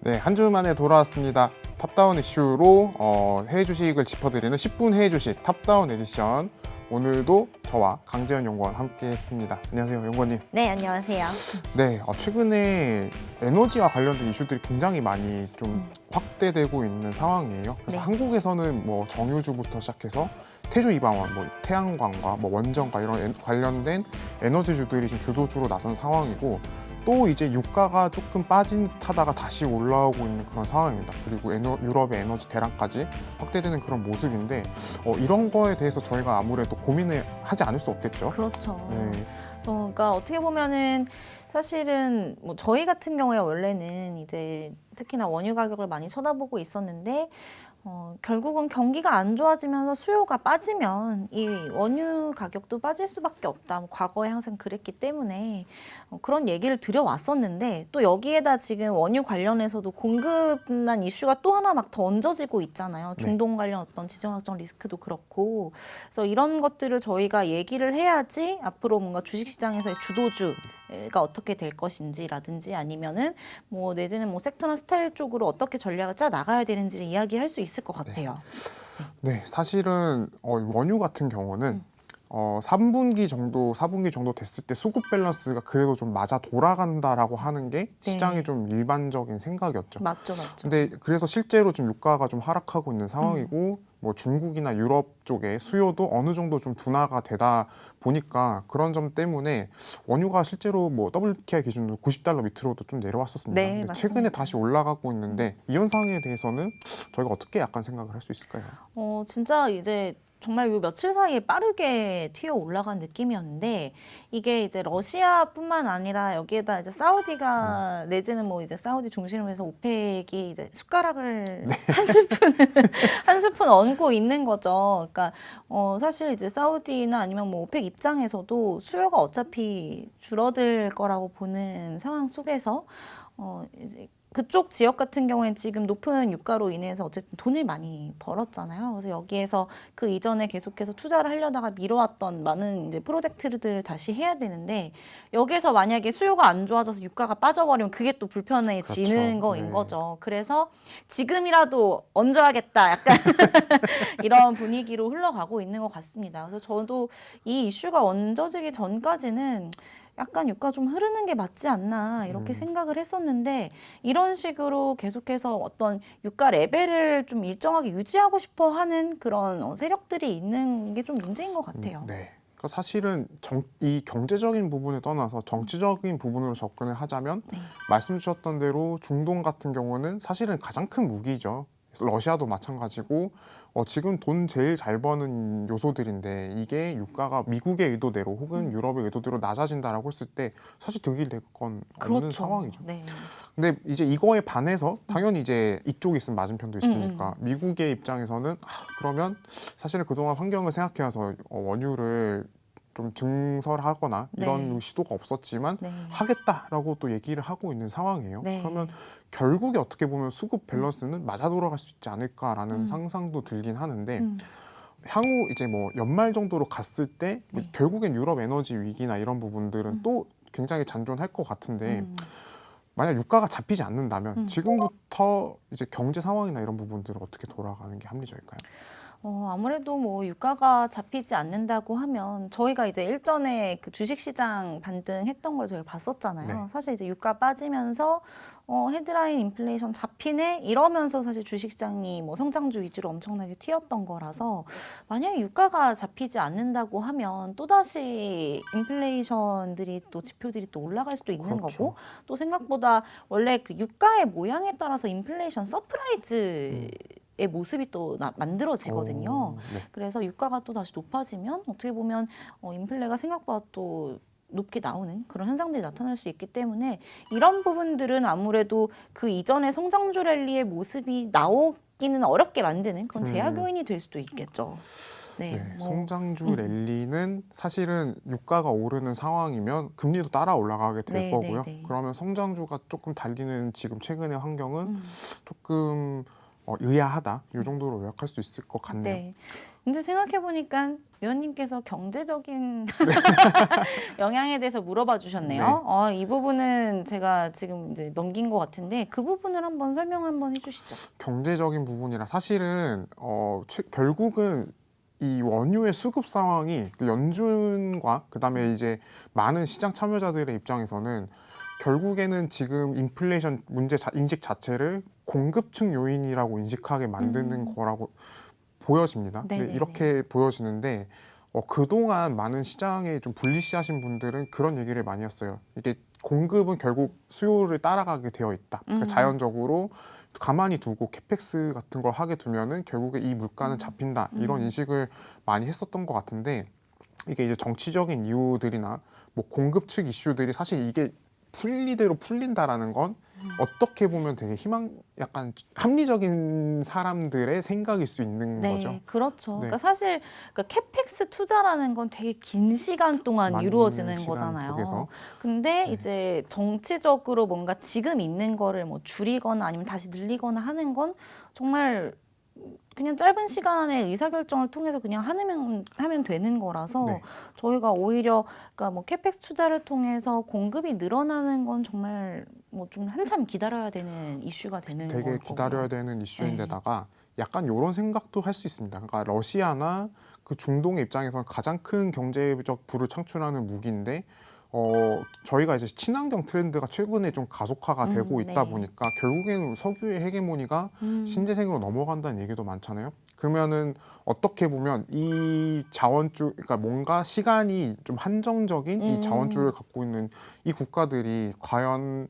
네, 한 주 만에 돌아왔습니다. 탑다운 이슈로 해외 주식을 짚어드리는 10분 해외 주식 탑다운 에디션. 오늘도 저와 강재현 연구원 함께 했습니다. 안녕하세요, 연구원님. 네, 안녕하세요. 네, 최근에 에너지와 관련된 이슈들이 굉장히 많이 좀 확대되고 있는 상황이에요. 그래서 네. 한국에서는 뭐 정유주부터 시작해서 태조 이방원, 뭐 태양광과 뭐 원전과 이런 관련된 에너지주들이 지금 주도주로 나선 상황이고, 또 이제 유가가 조금 빠진 듯하다가 다시 올라오고 있는 그런 상황입니다. 그리고 유럽의 에너지 대란까지 확대되는 그런 모습인데, 이런 거에 대해서 저희가 아무래도 고민을 하지 않을 수 없겠죠. 그렇죠. 네. 그러니까 어떻게 보면은 사실은 뭐 저희 같은 경우에 원래는 이제 특히나 원유 가격을 많이 쳐다보고 있었는데 결국은 경기가 안 좋아지면서 수요가 빠지면 이 원유 가격도 빠질 수밖에 없다. 뭐 과거에 항상 그랬기 때문에 그런 얘기를 드려왔었는데, 또 여기에다 지금 원유 관련해서도 공급난 이슈가 또 하나 막 더 얹어지고 있잖아요. 네. 중동 관련 어떤 지정학적 리스크도 그렇고. 그래서 이런 것들을 저희가 얘기를 해야지 앞으로 뭔가 주식시장에서의 주도주가 어떻게 될 것인지라든지, 아니면은 뭐 내지는 뭐 섹터나 스타일 쪽으로 어떻게 전략을 짜 나가야 되는지를 이야기할 수 있을 것 같아요. 네, 사실은 원유 같은 경우는 3분기 정도, 4분기 정도 됐을 때 수급 밸런스가 그래도 좀 맞아 돌아간다라고 하는 게 시장의 네. 좀 일반적인 생각이었죠. 맞죠. 근데 그래서 실제로 좀 유가가 좀 하락하고 있는 상황이고, 뭐 중국이나 유럽 쪽의 수요도 어느 정도 좀 둔화가 되다 보니까 그런 점 때문에 원유가 실제로 뭐 WTI 기준으로 $90 밑으로도 좀 내려왔었습니다. 네, 근데 맞습니다. 최근에 다시 올라가고 있는데, 이 현상에 대해서는 저희가 어떻게 약간 생각을 할 수 있을까요? 진짜 이제 정말 요 며칠 사이에 빠르게 튀어 올라간 느낌이었는데, 이게 이제 러시아뿐만 아니라 여기에다 이제 사우디가 내지는 뭐 이제 사우디 중심으로 해서 오펙이 이제 숟가락을 한 스푼 한 스푼 얹고 있는 거죠. 그러니까 사실 이제 사우디나 아니면 뭐 오펙 입장에서도 수요가 어차피 줄어들 거라고 보는 상황 속에서 이제 그쪽 지역 같은 경우에는 지금 높은 유가로 인해서 어쨌든 돈을 많이 벌었잖아요. 그래서 여기에서 그 이전에 계속해서 투자를 하려다가 미뤄왔던 많은 이제 프로젝트들을 다시 해야 되는데, 여기에서 만약에 수요가 안 좋아져서 유가가 빠져버리면 그게 또 불편해지는 그렇죠. 거인 네. 거죠. 그래서 지금이라도 얹어야겠다. 약간 이런 분위기로 흘러가고 있는 것 같습니다. 그래서 저도 이 이슈가 얹어지기 전까지는 약간 유가 좀 흐르는 게 맞지 않나 이렇게 생각을 했었는데, 이런 식으로 계속해서 어떤 유가 레벨을 좀 일정하게 유지하고 싶어 하는 그런 세력들이 있는 게 좀 문제인 것 같아요. 네. 그러니까 사실은 이 경제적인 부분을 떠나서 정치적인 부분으로 접근을 하자면, 네. 말씀 주셨던 대로 중동 같은 경우는 사실은 가장 큰 무기죠. 러시아도 마찬가지고, 지금 돈 제일 잘 버는 요소들인데, 이게 유가가 미국의 의도대로 혹은 유럽의 의도대로 낮아진다라고 했을 때 사실 득이 될 건 없는 그렇죠. 상황이죠. 네. 근데 이제 이거에 반해서 당연히 이제 이쪽이 있으면 맞은편도 있으니까 미국의 입장에서는 그러면 사실은 그동안 환경을 생각해서 원유를 좀 증설하거나 이런 네. 시도가 없었지만 네. 하겠다라고 또 얘기를 하고 있는 상황이에요. 네. 그러면 결국에 어떻게 보면 수급 밸런스는 맞아 돌아갈 수 있지 않을까라는 상상도 들긴 하는데, 향후 이제 뭐 연말 정도로 갔을 때 네. 결국엔 유럽 에너지 위기나 이런 부분들은 또 굉장히 잔존할 것 같은데, 만약 유가가 잡히지 않는다면 지금부터 이제 경제 상황이나 이런 부분들은 어떻게 돌아가는 게 합리적일까요? 아무래도 뭐 유가가 잡히지 않는다고 하면, 저희가 이제 일전에 그 주식시장 반등했던 걸 저희가 봤었잖아요. 네. 사실 이제 유가 빠지면서 헤드라인 인플레이션 잡히네 이러면서 사실 주식시장이 뭐 성장주 위주로 엄청나게 튀었던 거라서, 만약에 유가가 잡히지 않는다고 하면 또다시 인플레이션들이 또 지표들이 또 올라갈 수도 있는 그렇죠. 거고, 또 생각보다 원래 그 유가의 모양에 따라서 인플레이션 서프라이즈 의 모습이 또 만들어지거든요. 네. 그래서 유가가 또 다시 높아지면 어떻게 보면 인플레가 생각보다 또 높게 나오는 그런 현상들이 나타날 수 있기 때문에, 이런 부분들은 아무래도 그 이전의 성장주 랠리의 모습이 나오기는 어렵게 만드는 그런 제약 요인이 될 수도 있겠죠. 네, 네, 뭐, 성장주 랠리는 사실은 유가가 오르는 상황이면 금리도 따라 올라가게 될 네, 거고요. 네, 네. 그러면 성장주가 조금 달리는 지금 최근의 환경은 조금 의아하다, 이 정도로 요약할 수 있을 것 같네요. 네. 근데 생각해보니까 위원님께서 경제적인 영향에 대해서 물어봐 주셨네요. 네. 이 부분은 제가 지금 이제 넘긴 것 같은데 그 부분을 한번 설명 한번 해주시죠. 경제적인 부분이라 사실은 결국은 이 원유의 수급 상황이 그 연준과 그다음에 이제 많은 시장 참여자들의 입장에서는 결국에는 지금 인플레이션 문제 인식 자체를 공급층 요인이라고 인식하게 만드는 거라고 보여집니다. 근데 네네네. 이렇게 보여지는데 그동안 많은 시장에 좀 불리시하신 분들은 그런 얘기를 많이 했어요. 이게 공급은 결국 수요를 따라가게 되어 있다. 그러니까 자연적으로 가만히 두고 캐펙스 같은 걸 하게 두면은 결국에 이 물가는 잡힌다. 이런 인식을 많이 했었던 것 같은데 이게 이제 정치적인 이유들이나 뭐 공급 측 이슈들이 사실 이게 풀리대로 풀린다라는 건 어떻게 보면 되게 약간 합리적인 사람들의 생각일 수 있는 네, 거죠. 그렇죠. 네. 그러니까 사실 캐펙스 투자라는 건 되게 긴 시간 동안 많은 이루어지는 시간 거잖아요. 속에서. 근데 네. 이제 정치적으로 뭔가 지금 있는 거를 뭐 줄이거나 아니면 다시 늘리거나 하는 건 정말 그냥 짧은 시간 안에 의사결정을 통해서 그냥 하면 되는 거라서 네. 저희가 오히려 그러니까 뭐 캐펙스 투자를 통해서 공급이 늘어나는 건 정말 뭐 좀 한참 기다려야 되는 이슈가 되는 되게 걸 기다려야 거고요. 되는 이슈인데다가 약간 이런 생각도 할 수 있습니다. 그러니까 러시아나 그 중동의 입장에서는 가장 큰 경제적 부를 창출하는 무기인데 저희가 이제 친환경 트렌드가 최근에 좀 가속화가 되고 있다 네. 보니까 결국에는 석유의 헤게모니가 신재생으로 넘어간다는 얘기도 많잖아요. 그러면은 어떻게 보면 이 자원줄, 그러니까 뭔가 시간이 좀 한정적인 이 자원줄을 갖고 있는 이 국가들이 과연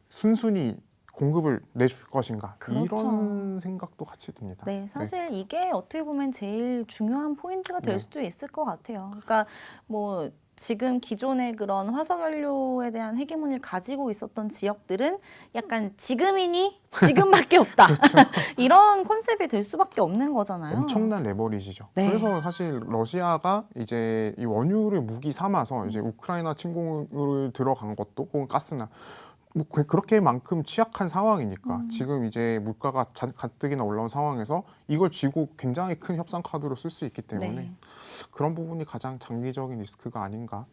순순히 공급을 내줄 것인가 그렇죠. 이런 생각도 같이 듭니다. 네, 사실 이게 어떻게 보면 제일 중요한 포인트가 될 네. 수도 있을 것 같아요. 그러니까 뭐 지금 기존의 그런 화석연료에 대한 헤게모니를 가지고 있었던 지역들은 약간 지금이니 지금밖에 없다. 이런 컨셉이 될 수밖에 없는 거잖아요. 엄청난 레버리지죠. 네. 그래서 사실 러시아가 이제 이 원유를 무기 삼아서 이제 우크라이나 침공을 들어간 것도 혹은 가스나 뭐 그렇게만큼 취약한 상황이니까 지금 이제 물가가 가뜩이나 올라온 상황에서 이걸 쥐고 굉장히 큰 협상 카드로 쓸 수 있기 때문에 네. 그런 부분이 가장 장기적인 리스크가 아닌가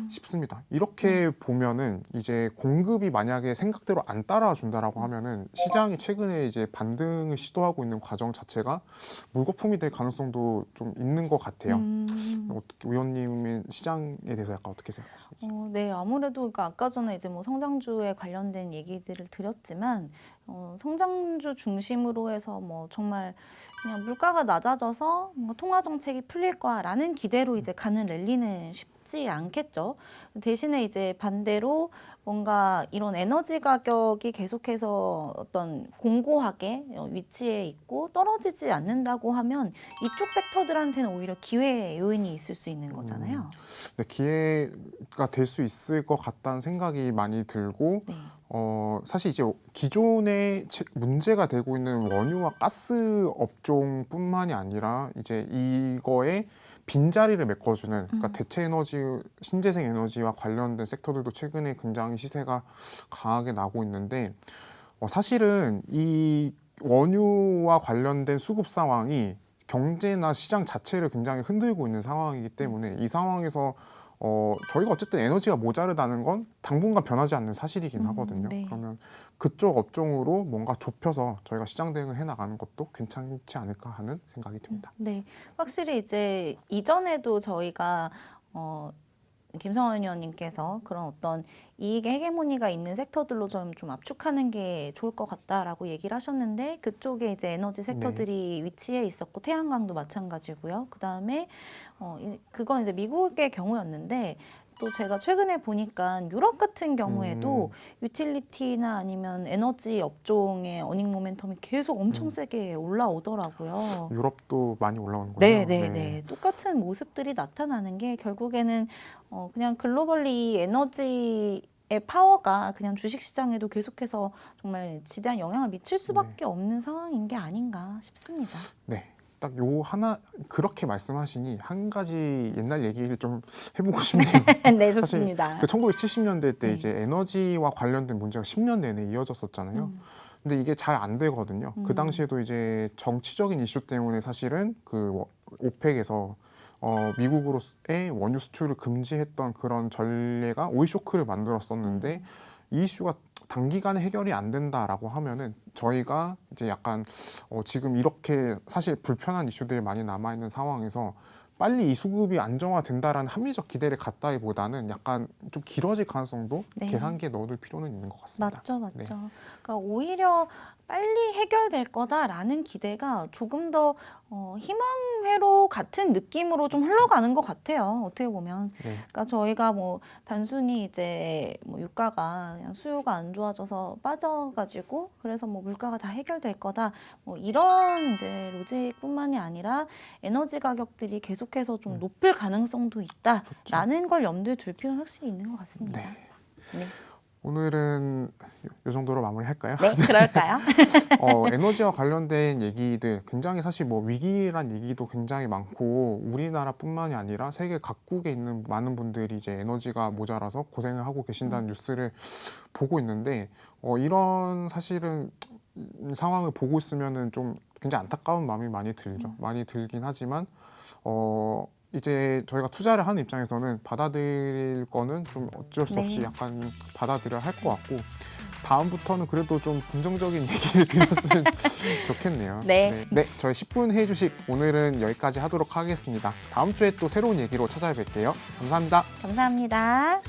싶습니다. 이렇게 보면은 이제 공급이 만약에 생각대로 안 따라준다라고 하면은 시장이 최근에 이제 반등을 시도하고 있는 과정 자체가 물거품이 될 가능성도 좀 있는 것 같아요. 어떻게 위원님은 시장에 대해서 약간 어떻게 생각하시는지? 네, 아무래도 그러니까 아까 전에 이제 뭐 성장주에 관련된 얘기들을 드렸지만 성장주 중심으로 해서 뭐 정말 그냥 물가가 낮아져서 뭔가 통화 정책이 풀릴 거야라는 기대로 이제 가는 랠리는 쉽지 않겠죠. 대신에 이제 반대로 뭔가 이런 에너지 가격이 계속해서 어떤 공고하게 위치해 있고 떨어지지 않는다고 하면 이쪽 섹터들한테는 오히려 기회 요인이 있을 수 있는 거잖아요. 네, 기회가 될 수 있을 것 같다는 생각이 많이 들고 네. 사실 이제 기존에 문제가 되고 있는 원유와 가스 업종뿐만이 아니라 이제 이거에 빈자리를 메꿔주는 그러니까 대체 에너지, 신재생 에너지와 관련된 섹터들도 최근에 굉장히 시세가 강하게 나고 있는데 사실은 이 원유와 관련된 수급 상황이 경제나 시장 자체를 굉장히 흔들고 있는 상황이기 때문에 이 상황에서 저희가 어쨌든 에너지가 모자르다는 건 당분간 변하지 않는 사실이긴 하거든요. 네. 그러면 그쪽 업종으로 뭔가 좁혀서 저희가 시장 대응을 해나가는 것도 괜찮지 않을까 하는 생각이 듭니다. 네, 확실히 이제 이전에도 저희가 김성원 의원님께서 그런 어떤 이익의 헤게모니가 있는 섹터들로 좀 압축하는 게 좋을 것 같다라고 얘기를 하셨는데 그쪽에 이제 에너지 섹터들이 위치해 있었고 태양광도 마찬가지고요. 그 다음에 그건 이제 미국의 경우였는데 또 제가 최근에 보니까 유럽 같은 경우에도 유틸리티나 아니면 에너지 업종의 어닝 모멘텀이 계속 엄청 세게 올라오더라고요. 유럽도 많이 올라오는 네, 거예요. 네, 네. 똑같은 모습들이 나타나는 게 결국에는 그냥 글로벌리 에너지의 파워가 그냥 주식시장에도 계속해서 정말 지대한 영향을 미칠 수밖에 없는 상황인 게 아닌가 싶습니다. 네. 딱 요 하나 그렇게 말씀하시니 한 가지 옛날 얘기를 좀 해보고 싶네요. 네, 좋습니다. 사실 그 1970년대 때 네. 이제 에너지와 관련된 문제가 10년 내내 이어졌었잖아요. 근데 이게 잘 안 되거든요. 그 당시에도 이제 정치적인 이슈 때문에 사실은 그 오펙에서 미국으로의 원유 수출을 금지했던 그런 전례가 오일 쇼크를 만들었었는데 이 이슈가 단기간에 해결이 안 된다라고 하면은 저희가 이제 약간 지금 이렇게 사실 불편한 이슈들이 많이 남아 있는 상황에서 빨리 이 수급이 안정화된다라는 합리적 기대를 갖다기보다는 약간 좀 길어질 가능성도 네. 계산기에 넣어둘 필요는 있는 것 같습니다. 맞죠, 맞죠. 네. 그러니까 오히려 빨리 해결될 거다라는 기대가 조금 더 희망회로 같은 느낌으로 좀 흘러가는 것 같아요. 어떻게 보면. 네. 그러니까 저희가 뭐 단순히 이제 뭐 유가가 그냥 수요가 안 좋아져서 빠져가지고 그래서 뭐 물가가 다 해결될 거다. 뭐 이런 이제 로직뿐만이 아니라 에너지 가격들이 계속해서 좀 높을 가능성도 있다라는 걸 염두에 둘 필요는 확실히 있는 것 같습니다. 네. 네. 오늘은 이 정도로 마무리할까요? 네, 그럴까요? 에너지와 관련된 얘기들 굉장히 사실 뭐 위기란 얘기도 굉장히 많고 우리나라뿐만이 아니라 세계 각국에 있는 많은 분들이 이제 에너지가 모자라서 고생을 하고 계신다는 뉴스를 보고 있는데 이런 사실은 상황을 보고 있으면은 좀 굉장히 안타까운 마음이 많이 들죠. 많이 들긴 하지만 이제 저희가 투자를 하는 입장에서는 받아들일 거는 좀 어쩔 수 없이 네. 약간 받아들여야 할 것 같고 다음부터는 그래도 좀 긍정적인 얘기를 드렸으면 좋겠네요. 네. 네, 저희 10분 해주식 오늘은 여기까지 하도록 하겠습니다. 다음 주에 또 새로운 얘기로 찾아뵐게요. 감사합니다. 감사합니다.